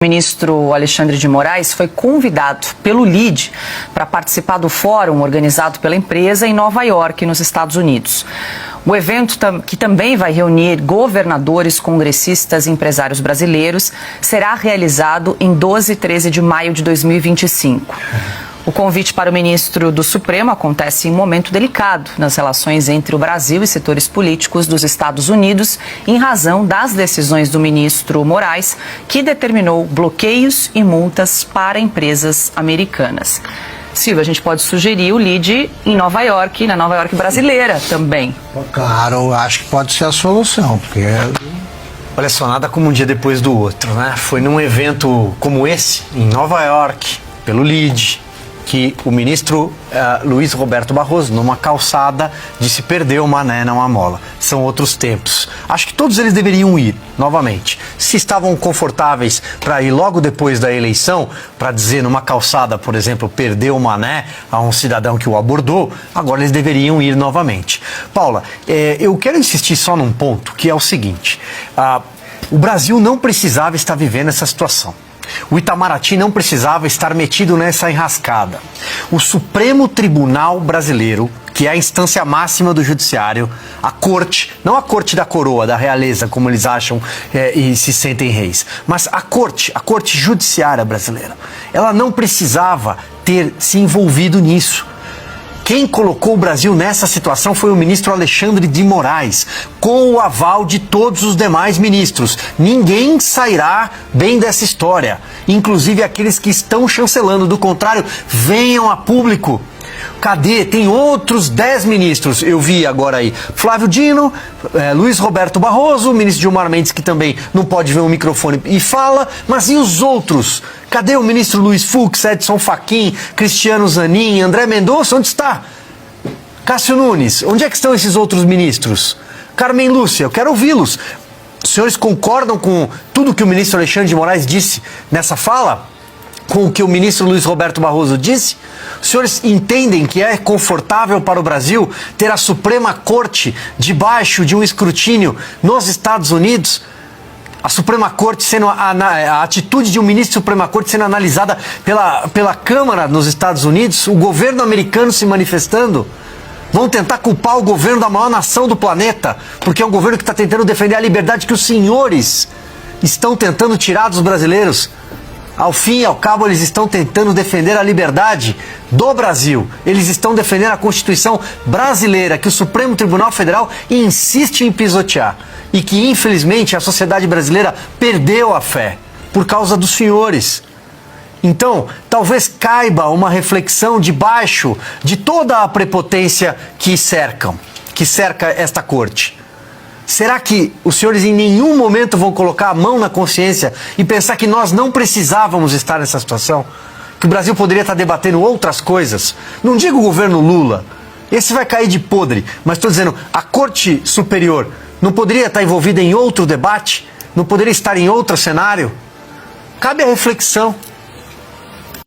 O ministro Alexandre de Moraes foi convidado pelo LIDE para participar do fórum organizado pela empresa em Nova York, nos Estados Unidos. O evento, que também vai reunir governadores, congressistas e empresários brasileiros, será realizado em 12 e 13 de maio de 2025. O convite para o ministro do Supremo acontece em um momento delicado nas relações entre o Brasil e setores políticos dos Estados Unidos, em razão das decisões do ministro Moraes, que determinou bloqueios e multas para empresas americanas. Silvia, a gente pode sugerir o LIDE em Nova York, na Nova York brasileira também. Claro, acho que pode ser a solução, porque... Olha só, nada como um dia depois do outro, né? Foi num evento como esse, em Nova York, pelo LIDE, que o ministro Luiz Roberto Barroso, numa calçada, disse: perdeu o mané, não a mola. São outros tempos. Acho que todos eles deveriam ir, novamente. Se estavam confortáveis para ir logo depois da eleição, para dizer numa calçada, por exemplo, perdeu o mané a um cidadão que o abordou, agora eles deveriam ir novamente. Paula, eu quero insistir só num ponto, que é o seguinte: o Brasil não precisava estar vivendo essa situação. O Itamaraty não precisava estar metido nessa enrascada. O Supremo Tribunal Brasileiro, que é a instância máxima do judiciário, a corte, não a corte da coroa, da realeza, como eles acham e se sentem reis, mas a corte judiciária brasileira, ela não precisava ter se envolvido nisso. Quem colocou o Brasil nessa situação foi o ministro Alexandre de Moraes, com o aval de todos os demais ministros. Ninguém sairá bem dessa história, inclusive aqueles que estão chancelando. Do contrário, venham a público. Cadê? Tem outros 10 ministros, eu vi agora aí. Flávio Dino, Luiz Roberto Barroso, o ministro Gilmar Mendes, que também não pode ver o microfone e fala, mas e os outros? Cadê o ministro Luiz Fux, Edson Fachin, Cristiano Zanin, André Mendonça? Onde está? Cássio Nunes, onde é que estão esses outros ministros? Carmen Lúcia, eu quero ouvi-los. Os senhores concordam com tudo que o ministro Alexandre de Moraes disse nessa fala? Com o que o ministro Luiz Roberto Barroso disse? Os senhores entendem que é confortável para o Brasil ter a Suprema Corte debaixo de um escrutínio nos Estados Unidos? A Suprema Corte sendo a atitude de um ministro da Suprema Corte sendo analisada pela Câmara nos Estados Unidos? O governo americano se manifestando? Vão tentar culpar o governo da maior nação do planeta, porque é um governo que está tentando defender a liberdade que os senhores estão tentando tirar dos brasileiros. Ao fim e ao cabo, eles estão tentando defender a liberdade do Brasil. Eles estão defendendo a Constituição brasileira, que o Supremo Tribunal Federal insiste em pisotear. E que, infelizmente, a sociedade brasileira perdeu a fé por causa dos senhores. Então, talvez caiba uma reflexão debaixo de toda a prepotência que cerca esta corte. Será que os senhores em nenhum momento vão colocar a mão na consciência e pensar que nós não precisávamos estar nessa situação? Que o Brasil poderia estar debatendo outras coisas? Não digo o governo Lula, esse vai cair de podre, mas estou dizendo, a Corte Superior não poderia estar envolvida em outro debate? Não poderia estar em outro cenário? Cabe a reflexão.